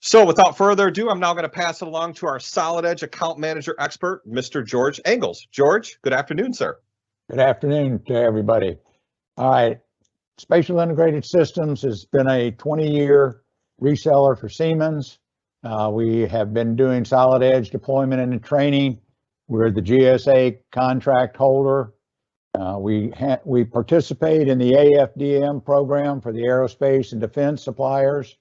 So without further ado, I'm now going to pass it along to our Solid Edge account manager expert, Mr. George Engels. George, good afternoon, sir. Good afternoon to everybody. All right, Spatial Integrated Systems has been a 20-year reseller for Siemens. We have been doing Solid Edge deployment and training. We're the GSA contract holder. We participate in the AFDM program for the aerospace and defense suppliers,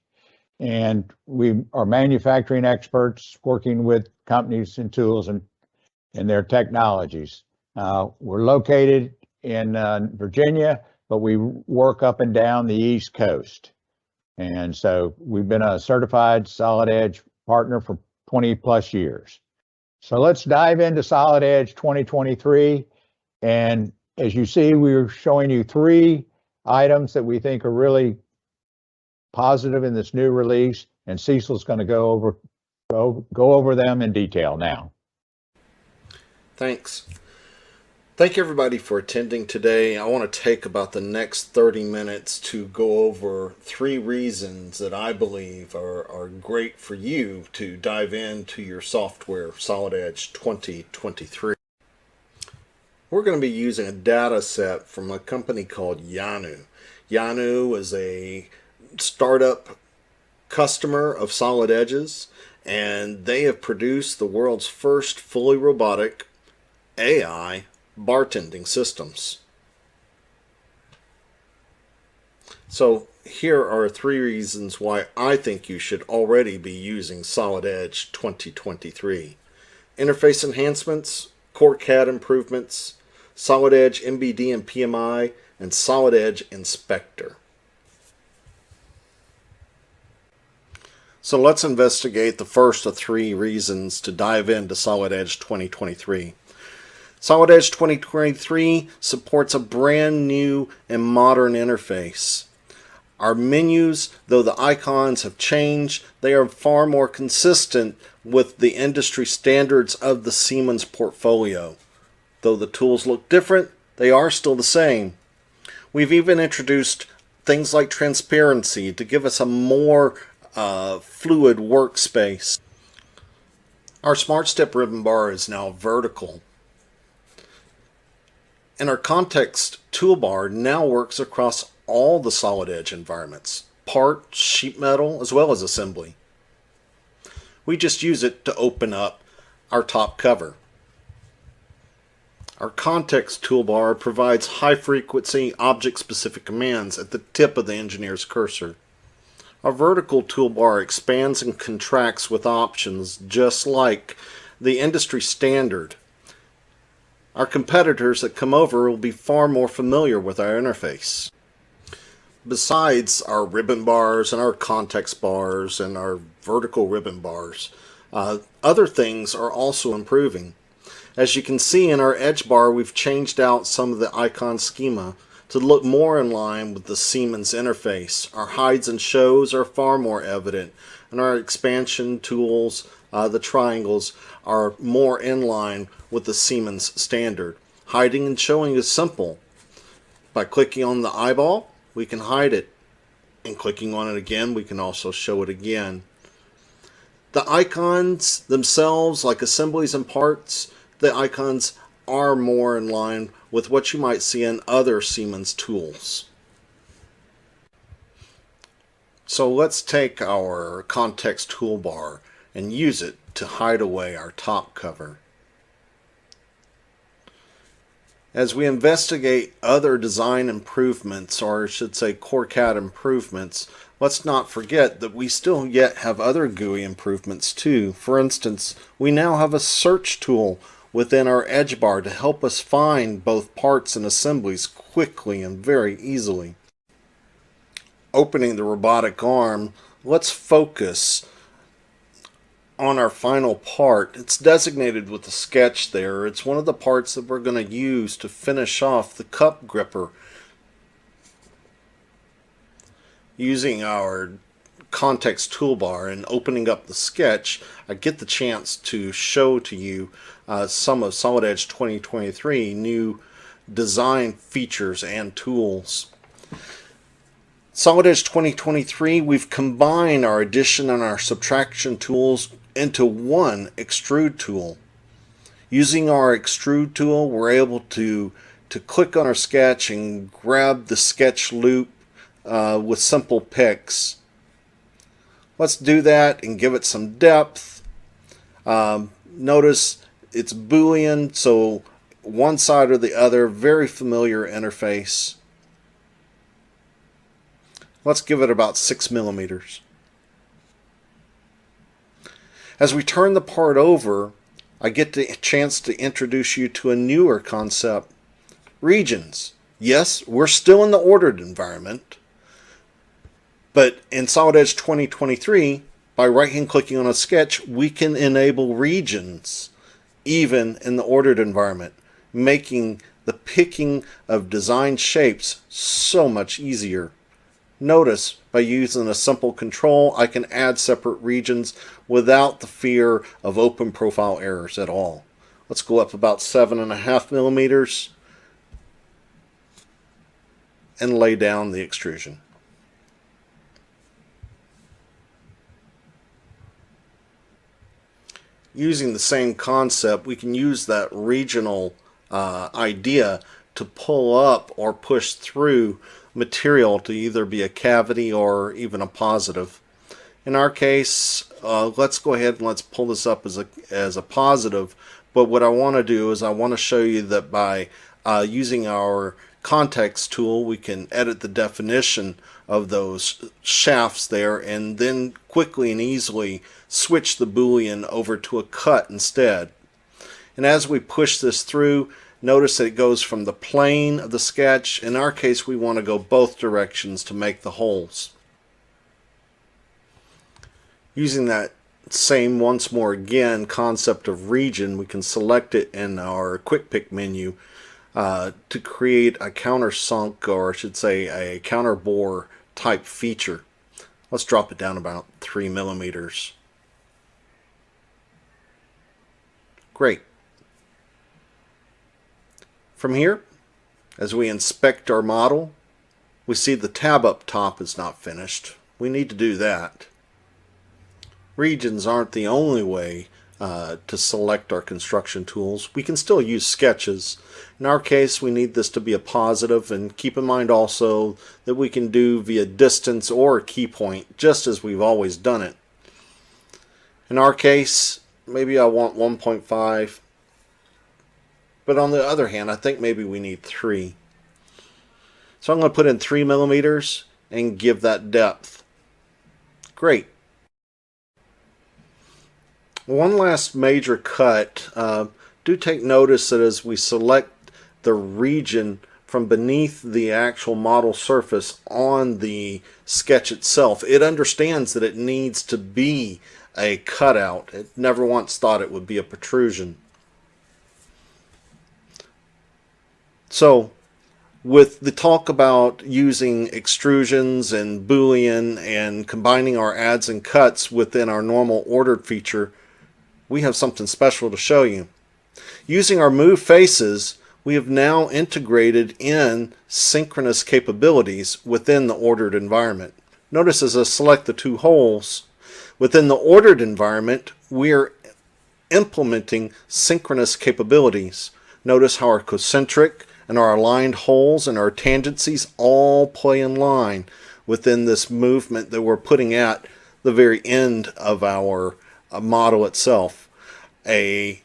and we are manufacturing experts working with companies and tools and their technologies. We're located in Virginia, but we work up and down the East Coast. And so we've been a certified Solid Edge partner for 20 plus years. So let's dive into Solid Edge 2023. And as you see, we're showing you 3 items that we think are really positive in this new release, and Cecil's going to go over them in detail now. Thanks. Thank you everybody for attending today. I want to take about the next 30 minutes to go over 3 reasons that I believe are great for you to dive into your software, Solid Edge 2023. We're going to be using a data set from a company called Yanu. Yanu is a startup customer of Solid Edge's, and they have produced the world's first fully robotic AI bartending systems. So here are 3 reasons why I think you should already be using Solid Edge 2023. Interface enhancements, Core CAD improvements, Solid Edge MBD and PMI, and Solid Edge Inspector. So let's investigate the first of 3 reasons to dive into Solid Edge 2023. Solid Edge 2023 supports a brand new and modern interface. Our menus, though the icons have changed, they are far more consistent with the industry standards of the Siemens portfolio. Though the tools look different, they are still the same. We've even introduced things like transparency to give us a more fluid workspace. Our Smart Step ribbon bar is now vertical. And our context toolbar now works across all the Solid Edge environments, part, sheet metal, as well as assembly. We just use it to open up our top cover. Our context toolbar provides high-frequency, object-specific commands at the tip of the engineer's cursor. Our vertical toolbar expands and contracts with options just like the industry standard. Our competitors that come over will be far more familiar with our interface. Besides our ribbon bars and our context bars and our vertical ribbon bars, other things are also improving. As you can see in our edge bar, we've changed out some of the icon schema to look more in line with the Siemens interface. Our hides and shows are far more evident, and our expansion tools, the triangles, are more in line with the Siemens standard. Hiding and showing is simple. By clicking on the eyeball, we can hide it, and clicking on it again, we can also show it again. The icons themselves, like assemblies and parts, the icons are more in line with what you might see in other Siemens tools. So let's take our context toolbar and use it to hide away our top cover. As we investigate other design improvements, or I should say Core CAD improvements, let's not forget that we still yet have other GUI improvements too. For instance, we now have a search tool within our edge bar to help us find both parts and assemblies quickly and very easily. Opening the robotic arm, let's focus on our final part. It's designated with a sketch there. It's one of the parts that we're going to use to finish off the cup gripper. Using our context toolbar and opening up the sketch, I get the chance to show to you some of Solid Edge 2023 new design features and tools. Solid Edge 2023, we've combined our addition and our subtraction tools into one extrude tool. Using our extrude tool, we're able to click on our sketch and grab the sketch loop with simple picks. Let's do that and give it some depth. Notice it's Boolean, so one side or the other, very familiar interface. Let's give it about 6 millimeters. As we turn the part over, I get the chance to introduce you to a newer concept, regions. Yes, we're still in the ordered environment, but in Solid Edge 2023, by right-hand clicking on a sketch, we can enable regions even in the ordered environment, making the picking of design shapes so much easier. Notice, by using a simple control, I can add separate regions without the fear of open profile errors at all. Let's go up about 7.5 millimeters and lay down the extrusion. Using the same concept, we can use that regional idea to pull up or push through material to either be a cavity or even a positive. In our case, let's go ahead and let's pull this up as a positive, but what I want to do is I want to show you that by using our context tool, we can edit the definition of those shafts there and then quickly and easily switch the Boolean over to a cut instead. And as we push this through, notice that it goes from the plane of the sketch. In our case, we want to go both directions to make the holes. Using that same, once more again, concept of region, we can select it in our quick pick menu to create a countersunk, or I should say a counter bore type feature. Let's drop it down about 3 millimeters. Great. From here, as we inspect our model, we see the tab up top is not finished. We need to do that. Regions aren't the only way to select our construction tools. We can still use sketches. In our case, we need this to be a positive, and keep in mind also that we can do via distance or key point, just as we've always done it. In our case, maybe I want 1.5. But on the other hand, I think maybe we need 3. So I'm going to put in 3 millimeters and give that depth. Great. One last major cut. Do take notice that as we select the region from beneath the actual model surface on the sketch itself, it understands that it needs to be a cutout. It never once thought it would be a protrusion. So, with the talk about using extrusions and Boolean and combining our adds and cuts within our normal ordered feature, we have something special to show you. Using our move faces, we have now integrated in synchronous capabilities within the ordered environment. Notice as I select the 2 holes, within the ordered environment, we are implementing synchronous capabilities. Notice how our concentric and our aligned holes and our tangencies all play in line within this movement that we're putting at the very end of our model itself. A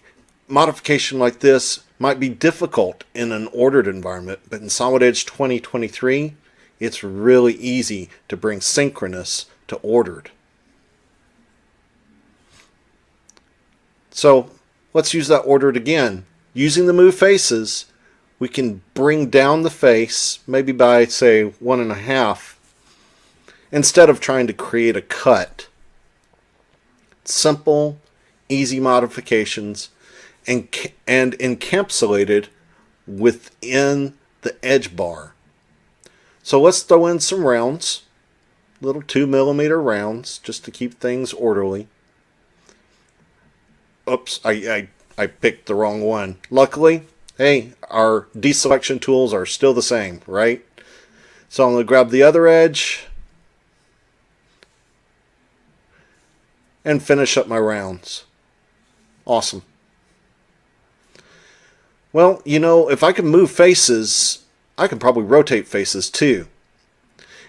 modification like this might be difficult in an ordered environment, but in Solid Edge 2023, it's really easy to bring synchronous to ordered. So let's use that ordered again. Using the move faces, we can bring down the face, maybe by, say, 1.5, instead of trying to create a cut. Simple, easy modifications, and encapsulated within the edge bar. So let's throw in some rounds, little 2 millimeter rounds, just to keep things orderly. Oops, I picked the wrong one. Luckily, hey, our deselection tools are still the same, right? So I'm going to grab the other edge and finish up my rounds. Awesome. Well, you know, if I can move faces, I can probably rotate faces too.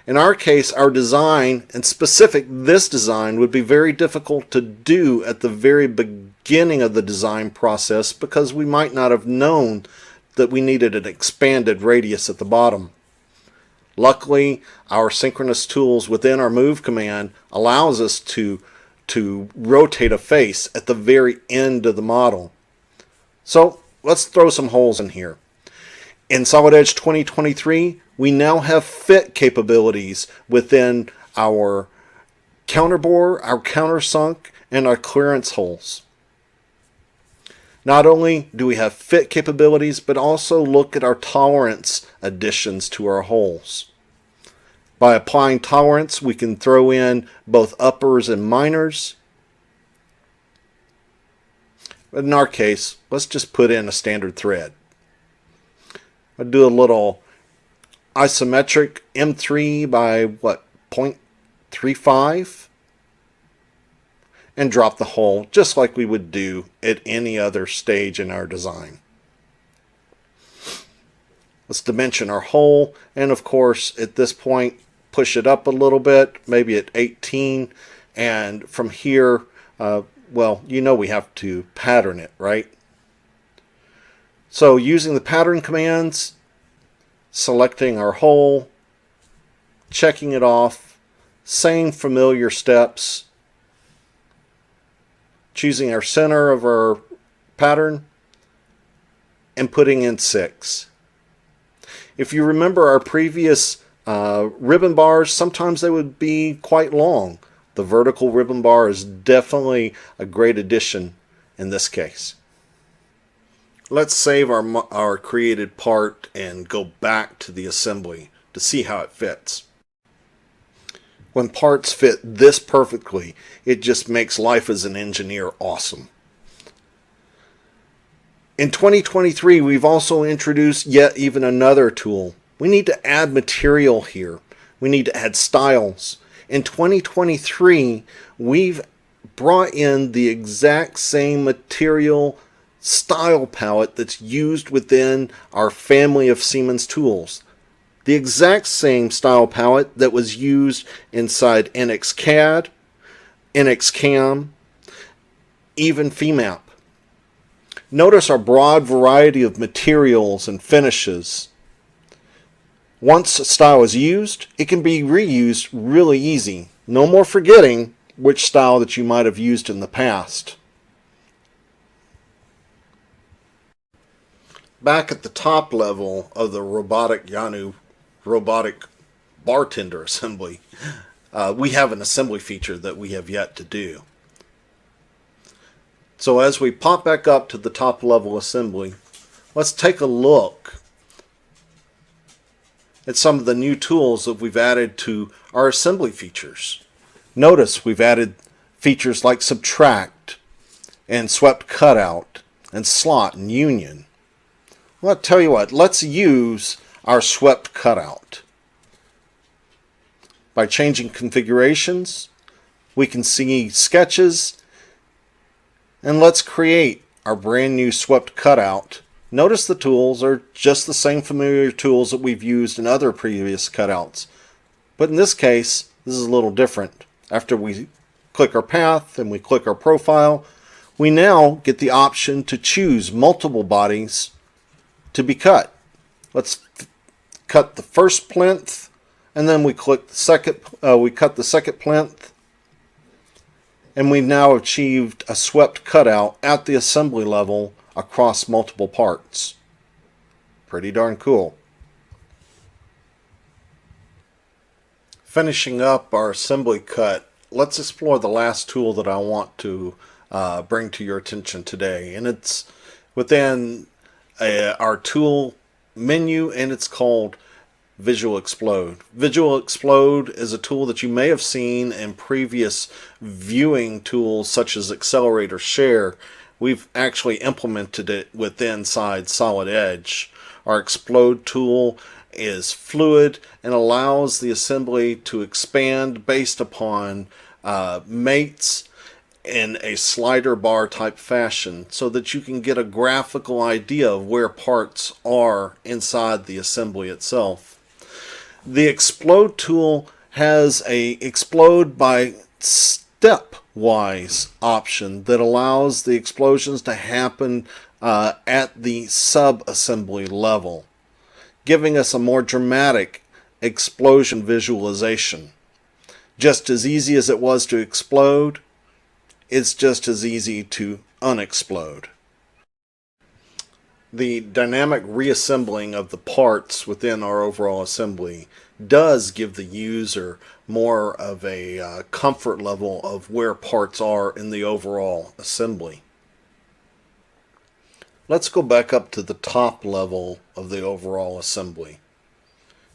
In our case, our design, and specific this design, would be very difficult to do at the very beginning of the design process because we might not have known that we needed an expanded radius at the bottom. Luckily, our synchronous tools within our move command allows us to rotate a face at the very end of the model. So let's throw some holes in here. In Solid Edge 2023, we now have fit capabilities within our counterbore, our countersunk, and our clearance holes. Not only do we have fit capabilities, but also look at our tolerance additions to our holes. By applying tolerance, we can throw in both uppers and minors. But in our case, let's just put in a standard thread. I'll do a little isometric M3 by 0.35 and drop the hole just like we would do at any other stage in our design. Let's dimension our hole, and of course at this point push it up a little bit, maybe at 18, and from here, well, you know we have to pattern it, right? So using the pattern commands, selecting our hole, checking it off, same familiar steps, choosing our center of our pattern, and putting in 6. If you remember our previous ribbon bars, sometimes they would be quite long. The vertical ribbon bar is definitely a great addition in this case. Let's save our created part and go back to the assembly to see how it fits. When parts fit this perfectly, it just makes life as an engineer awesome. In 2023, we've also introduced yet even another tool. We need to add material here. We need to add styles. In 2023, we've brought in the exact same material style palette that's used within our family of Siemens tools. The exact same style palette that was used inside NXCAD, NXCAM, even FEMAP. Notice our broad variety of materials and finishes. Once a style is used, it can be reused really easy. No more forgetting which style that you might have used in the past. Back at the top level of the robotic Yanu robotic bartender assembly, we have an assembly feature that we have yet to do. So as we pop back up to the top level assembly, let's take a look at some of the new tools that we've added to our assembly features. Notice we've added features like subtract and swept cutout and slot and union. Well, I'll tell you what, let's use our swept cutout. By changing configurations, we can see sketches, and let's create our brand new swept cutout. Notice the tools are just the same familiar tools that we've used in other previous cutouts. But in this case, this is a little different. After we click our path and we click our profile, we now get the option to choose multiple bodies to be cut. Let's cut the first plinth, and then we click the second. We cut the second plinth, and we've now achieved a swept cutout at the assembly level across multiple parts. Pretty darn cool. Finishing up our assembly cut, let's explore the last tool that I want to bring to your attention today, and it's within our tool menu, and it's called Visual Explode. Visual Explode is a tool that you may have seen in previous viewing tools such as Accelerate or Share. We've actually implemented it within inside Solid Edge. Our Explode tool is fluid and allows the assembly to expand based upon mates in a slider bar type fashion so that you can get a graphical idea of where parts are inside the assembly itself. The explode tool has a explode by stepwise option that allows the explosions to happen at the sub-assembly level, giving us a more dramatic explosion visualization. Just as easy as it was to explode, it's just as easy to unexplode. The dynamic reassembling of the parts within our overall assembly does give the user more of a comfort level of where parts are in the overall assembly. Let's go back up to the top level of the overall assembly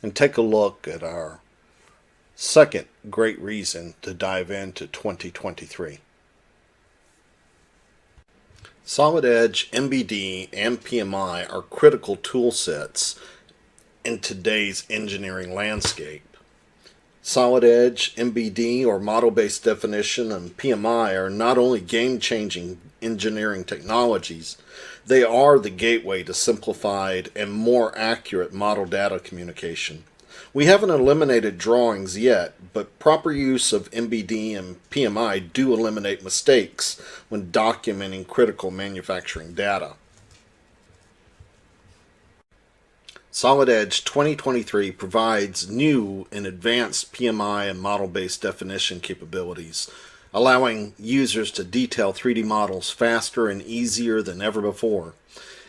and take a look at our second great reason to dive into 2023. Solid Edge, MBD, and PMI are critical tool sets in today's engineering landscape. Solid Edge, MBD, or model-based definition, and PMI are not only game-changing engineering technologies, they are the gateway to simplified and more accurate model data communication. We haven't eliminated drawings yet, but proper use of MBD and PMI do eliminate mistakes when documenting critical manufacturing data. Solid Edge 2023 provides new and advanced PMI and model-based definition capabilities, allowing users to detail 3D models faster and easier than ever before,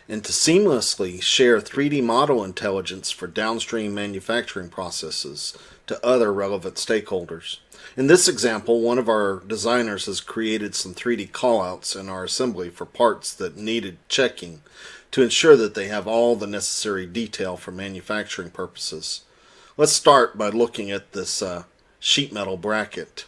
and to seamlessly share 3D model intelligence for downstream manufacturing processes to other relevant stakeholders. In this example, one of our designers has created some 3D callouts in our assembly for parts that needed checking to ensure that they have all the necessary detail for manufacturing purposes. Let's start by looking at this sheet metal bracket.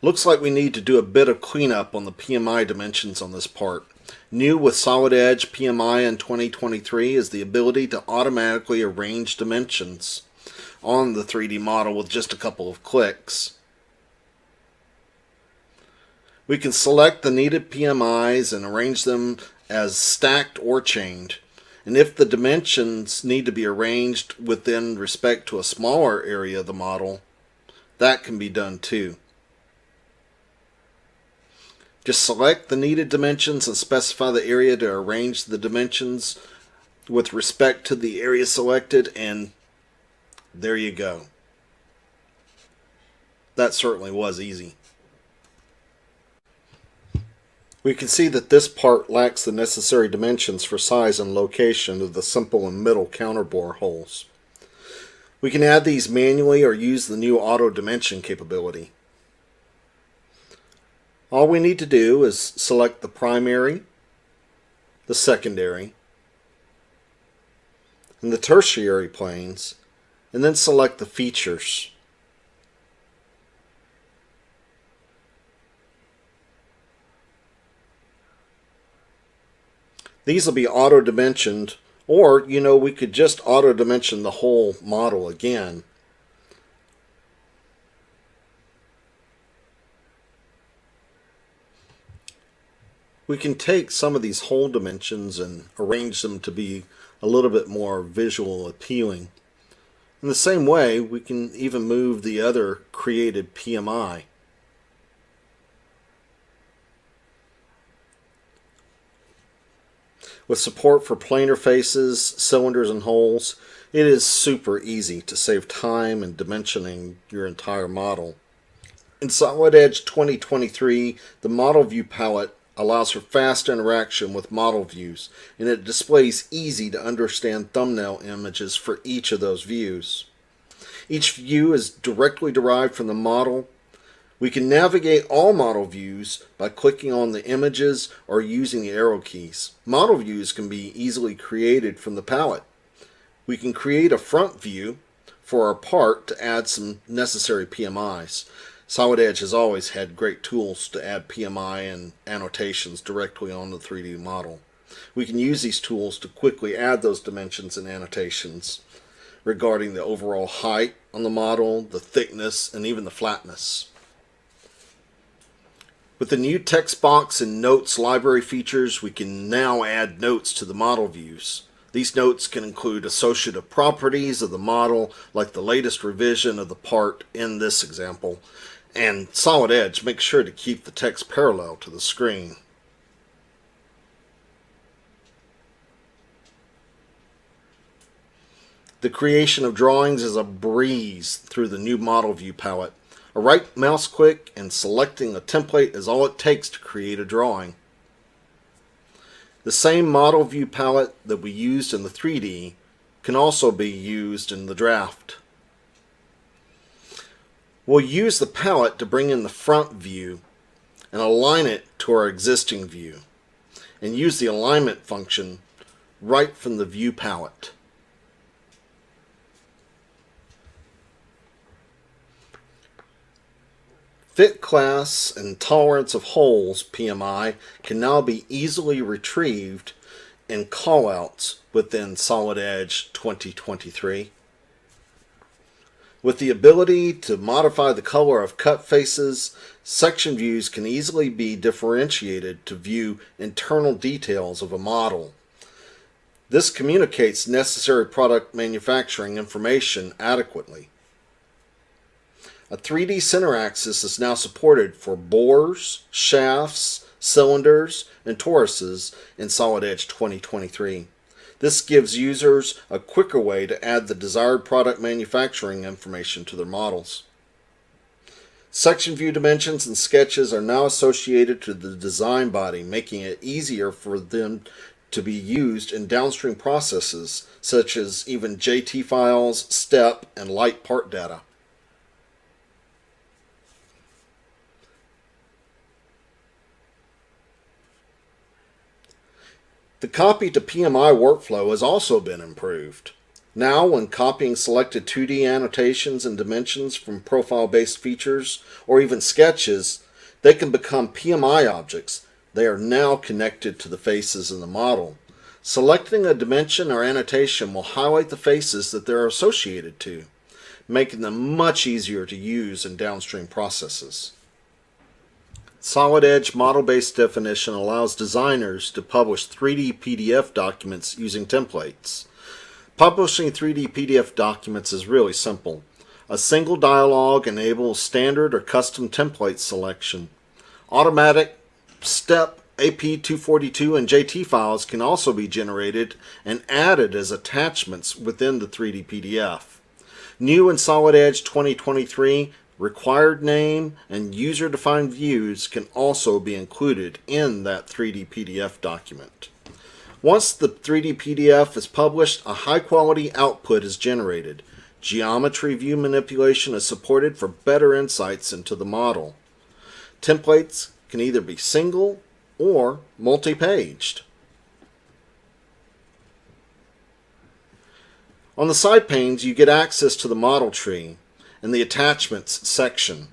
Looks like we need to do a bit of cleanup on the PMI dimensions on this part. New with Solid Edge PMI in 2023 is the ability to automatically arrange dimensions on the 3D model with just a couple of clicks. We can select the needed PMIs and arrange them as stacked or chained. And if the dimensions need to be arranged within respect to a smaller area of the model, that can be done too. Just select the needed dimensions and specify the area to arrange the dimensions with respect to the area selected, and there you go. That certainly was easy. We can see that this part lacks the necessary dimensions for size and location of the simple and middle counterbore holes. We can add these manually or use the new auto dimension capability. All we need to do is select the primary, the secondary, and the tertiary planes, and then select the features. These will be auto-dimensioned, or, we could just auto-dimension the whole model again. We can take some of these hole dimensions and arrange them to be a little bit more visual appealing. In the same way, we can even move the other created PMI. With support for planar faces, cylinders, and holes, it is super easy to save time in dimensioning your entire model. In Solid Edge 2023, the Model View palette allows for fast interaction with model views, and it displays easy to understand thumbnail images for each of those views. Each view is directly derived from the model. We can navigate all model views by clicking on the images or using the arrow keys. Model views can be easily created from the palette. We can create a front view for our part to add some necessary PMIs. Solid Edge has always had great tools to add PMI and annotations directly on the 3D model. We can use these tools to quickly add those dimensions and annotations regarding the overall height on the model, the thickness, and even the flatness. With the new text box and notes library features, we can now add notes to the model views. These notes can include associative properties of the model, like the latest revision of the part in this example, and Solid Edge makes sure to keep the text parallel to the screen. The creation of drawings is a breeze through the new model view palette. A right mouse click and selecting a template is all it takes to create a drawing. The same model view palette that we used in the 3D can also be used in the draft. We'll use the palette to bring in the front view and align it to our existing view, and use the alignment function right from the view palette. Fit class and tolerance of holes, PMI, can now be easily retrieved in callouts within Solid Edge 2023. With the ability to modify the color of cut faces, section views can easily be differentiated to view internal details of a model. This communicates necessary product manufacturing information adequately. A 3D center axis is now supported for bores, shafts, cylinders, and toruses in Solid Edge 2023. This gives users a quicker way to add the desired product manufacturing information to their models. Section view dimensions and sketches are now associated to the design body, making it easier for them to be used in downstream processes, such as even JT files, step, and light part data. The copy to PMI workflow has also been improved. Now, when copying selected 2D annotations and dimensions from profile-based features or even sketches, they can become PMI objects. They are now connected to the faces in the model. Selecting a dimension or annotation will highlight the faces that they're associated to, making them much easier to use in downstream processes. Solid Edge model-based definition allows designers to publish 3D PDF documents using templates. Publishing 3D PDF documents is really simple. A single dialog enables standard or custom template selection. Automatic step, AP242, and JT files can also be generated and added as attachments within the 3D PDF. New in Solid Edge 2023, required name and user-defined views can also be included in that 3D PDF document. Once the 3D PDF is published, a high-quality output is generated. Geometry view manipulation is supported for better insights into the model. Templates can either be single or multi-paged. On the side panes, you get access to the model tree and the attachments section.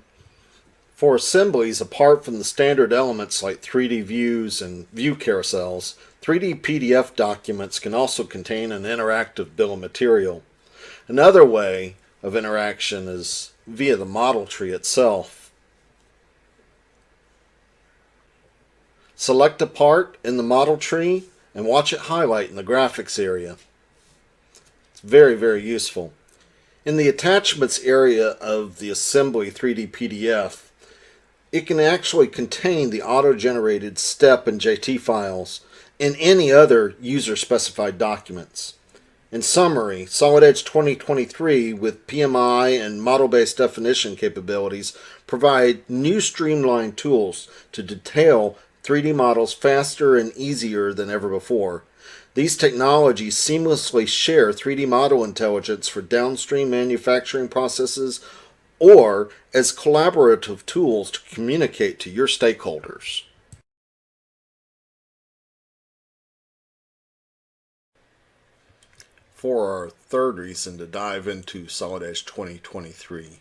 For assemblies apart from the standard elements like 3D views and view carousels, 3D PDF documents can also contain an interactive bill of material. Another way of interaction is via the model tree itself. Select a part in the model tree and watch it highlight in the graphics area. It's very, very useful. In the attachments area of the assembly 3D PDF, it can actually contain the auto-generated step and JT files and any other user-specified documents. In summary, Solid Edge 2023 with PMI and model-based definition capabilities provide new streamlined tools to detail 3D models faster and easier than ever before. These technologies seamlessly share 3D model intelligence for downstream manufacturing processes or as collaborative tools to communicate to your stakeholders. For our third reason to dive into Solid Edge 2023,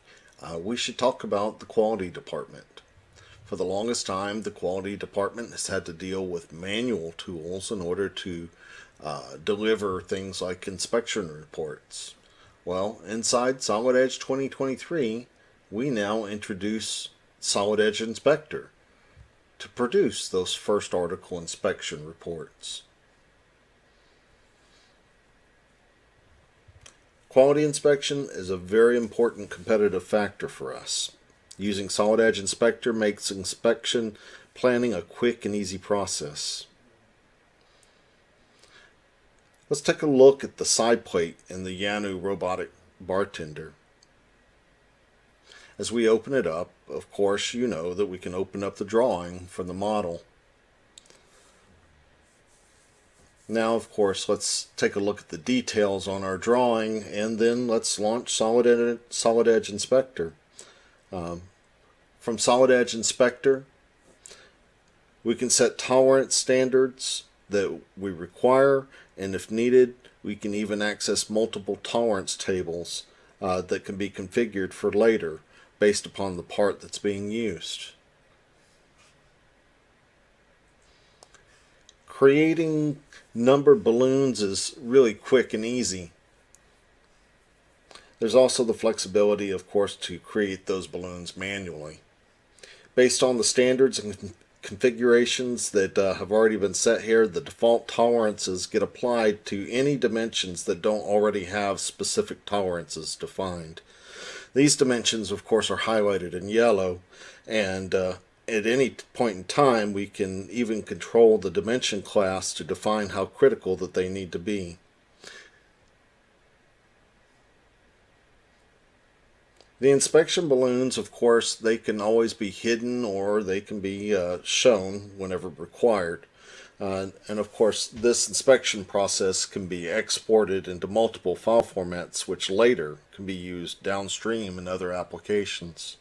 we should talk about the quality department. For the longest time, the quality department has had to deal with manual tools in order to deliver things like inspection reports. Well, inside Solid Edge 2023, we now introduce Solid Edge Inspector to produce those first article inspection reports. Quality inspection is a very important competitive factor for us. Using Solid Edge Inspector makes inspection planning a quick and easy process. Let's take a look at the side plate in the Yanu robotic bartender. As we open it up, of course, you know that we can open up the drawing from the model. Now, of course, let's take a look at the details on our drawing, and then let's launch Solid Edge Inspector. From Solid Edge Inspector, we can set tolerance standards that we require, and if needed, we can even access multiple tolerance tables that can be configured for later based upon the part that's being used. Creating numbered balloons is really quick and easy. There's also the flexibility, of course, to create those balloons manually. Based on the standards and configurations that have already been set here, the default tolerances get applied to any dimensions that don't already have specific tolerances defined. These dimensions, of course, are highlighted in yellow, and at any point in time we can even control the dimension class to define how critical that they need to be. The inspection balloons, of course, they can always be hidden or they can be shown whenever required. And of course, this inspection process can be exported into multiple file formats, which later can be used downstream in other applications.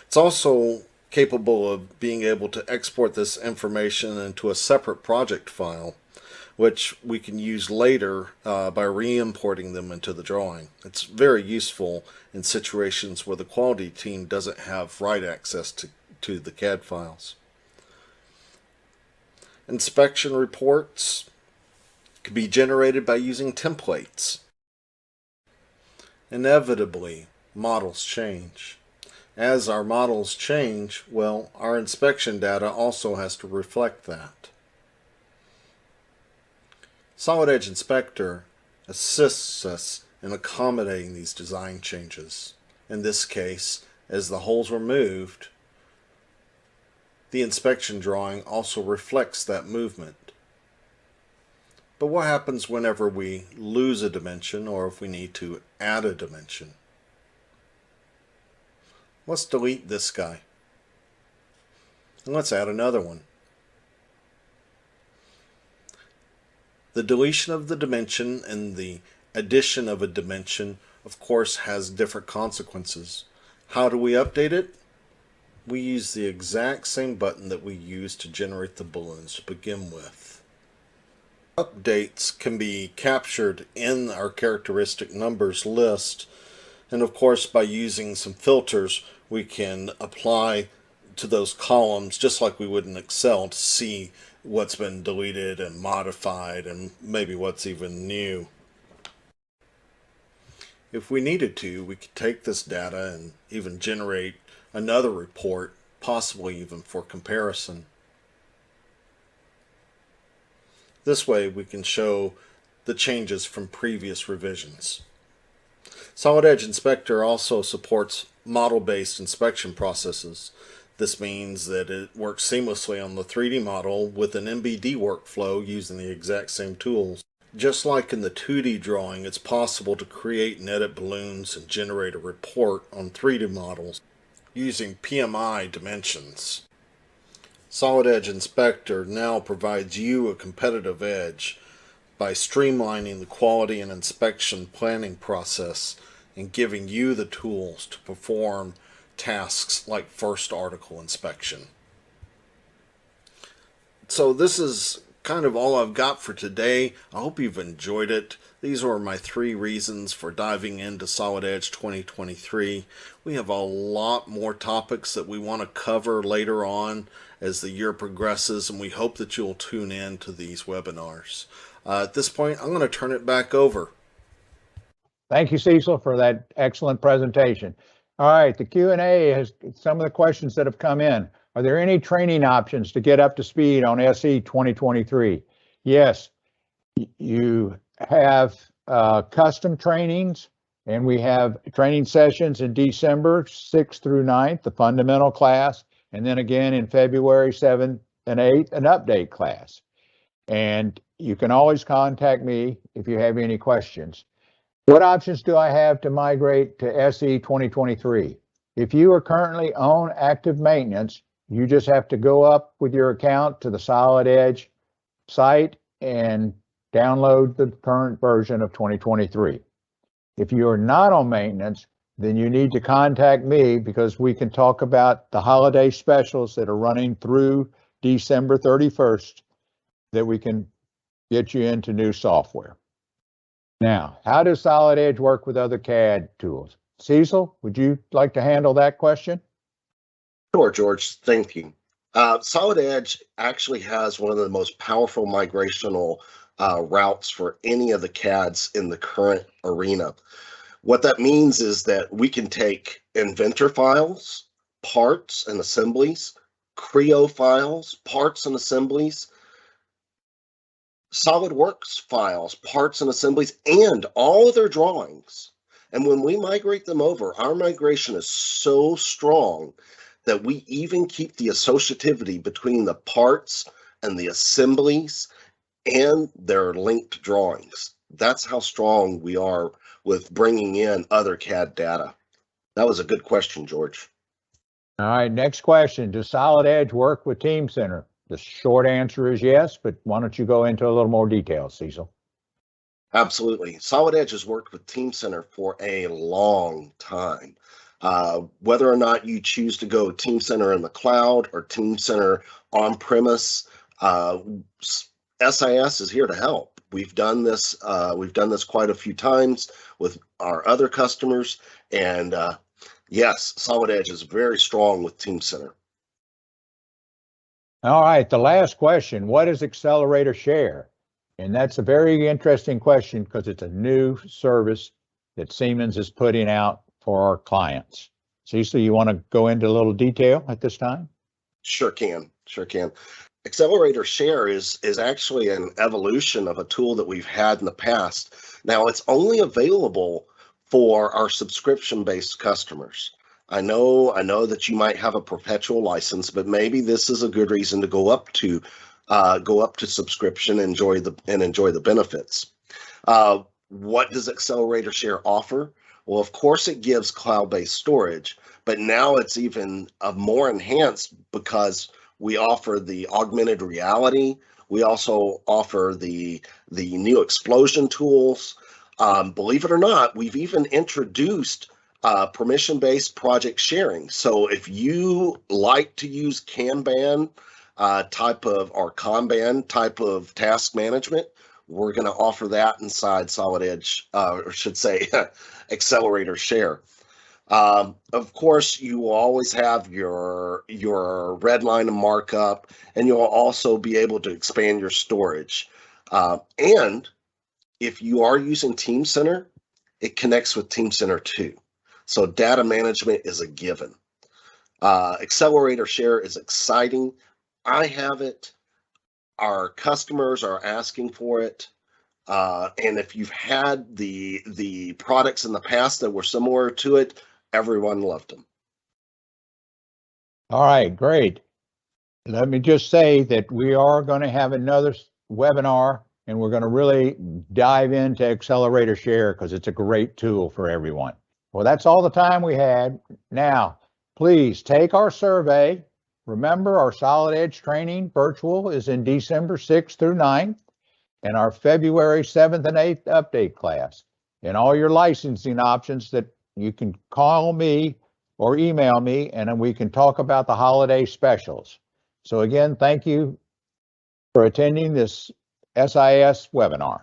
It's also capable of being able to export this information into a separate project file, which we can use later by re-importing them into the drawing. It's very useful in situations where the quality team doesn't have write access to the CAD files. Inspection reports can be generated by using templates. Inevitably, models change. As our models change, well, our inspection data also has to reflect that. Solid Edge Inspector assists us in accommodating these design changes. In this case, as the holes were moved, the inspection drawing also reflects that movement. But what happens whenever we lose a dimension or if we need to add a dimension? Let's delete this guy. And let's add another one. The deletion of the dimension and the addition of a dimension, of course, has different consequences. How do we update it? We use the exact same button that we used to generate the balloons to begin with. Updates can be captured in our characteristic numbers list, and of course by using some filters we can apply to those columns just like we would in Excel to see what's been deleted and modified and maybe what's even new. If we needed to, we could take this data and even generate another report, possibly even for comparison. This way we can show the changes from previous revisions. Solid Edge Inspector also supports model-based inspection processes. This means that it works seamlessly on the 3D model with an MBD workflow using the exact same tools. Just like in the 2D drawing, it's possible to create and edit balloons and generate a report on 3D models using PMI dimensions. Solid Edge Inspector now provides you a competitive edge by streamlining the quality and inspection planning process and giving you the tools to perform tasks like first article inspection. So this is kind of all I've got for today. I hope you've enjoyed it. These are my 3 reasons for diving into Solid Edge 2023. We have a lot more topics that we want to cover later on as the year progresses, and we hope that you'll tune in to these webinars. At this point, I'm going to turn it back over. Thank you, Cecil, for that excellent presentation. All right, the Q&A has some of the questions that have come in. Are there any training options to get up to speed on SE 2023? Yes, you have custom trainings, and we have training sessions in December 6th through 9th, the fundamental class, and then again in February 7th and 8th, an update class. And you can always contact me if you have any questions. What options do I have to migrate to SE 2023? If you are currently on active maintenance, you just have to go up with your account to the Solid Edge site and download the current version of 2023. If you are not on maintenance, then you need to contact me because we can talk about the holiday specials that are running through December 31st that we can get you into new software. Now, how does Solid Edge work with other CAD tools? Cecil, would you like to handle that question? Sure, George. Thank you. Solid Edge actually has one of the most powerful migrational routes for any of the CADs in the current arena. What that means is that we can take inventor files, parts and assemblies, Creo files, parts and assemblies, SolidWorks files, parts and assemblies, and all of their drawings. And when we migrate them over, our migration is so strong that we even keep the associativity between the parts and the assemblies and their linked drawings. That's how strong we are with bringing in other CAD data. That was a good question, George. All right, next question. Does Solid Edge work with Teamcenter? The short answer is yes, but why don't you go into a little more detail, Cecil? Absolutely. Solid Edge has worked with Teamcenter for a long time. Whether or not you choose to go Teamcenter in the cloud or Teamcenter on-premise, SIS is here to help. We've done this quite a few times with our other customers, and yes, Solid Edge is very strong with Teamcenter. All right, the last question, what is Accelerator Share? And that's a very interesting question because it's a new service that Siemens is putting out for our clients. Cecil, you want to go into a little detail at this time? Sure can. Accelerator Share is actually an evolution of a tool that we've had in the past. Now, it's only available for our subscription-based customers. I know that you might have a perpetual license, but maybe this is a good reason to go up to subscription and enjoy the benefits. What does Accelerator Share offer? Well, of course, it gives cloud-based storage, but now it's even more enhanced because we offer the augmented reality. We also offer the new explosion tools. Believe it or not, we've even introduced permission-based project sharing. So if you like to use Kanban type of or Kanban type of task management, we're going to offer that inside Solid Edge, or should say Accelerator Share. Of course, you will always have your red line and markup, and you'll also be able to expand your storage. And if you are using Teamcenter, it connects with Teamcenter too. So data management is a given. Accelerator Share is exciting. I have it. Our customers are asking for it. And if you've had the products in the past that were similar to it, everyone loved them. All right, great. Let me just say that we are going to have another webinar, and we're going to really dive into Accelerator Share because it's a great tool for everyone. Well, that's all the time we had. Now, please take our survey. Remember, our Solid Edge training virtual is in December 6th through 9th, and our February 7th and 8th update class. And all your licensing options that you can call me or email me, and then we can talk about the holiday specials. So again, thank you for attending this SIS webinar.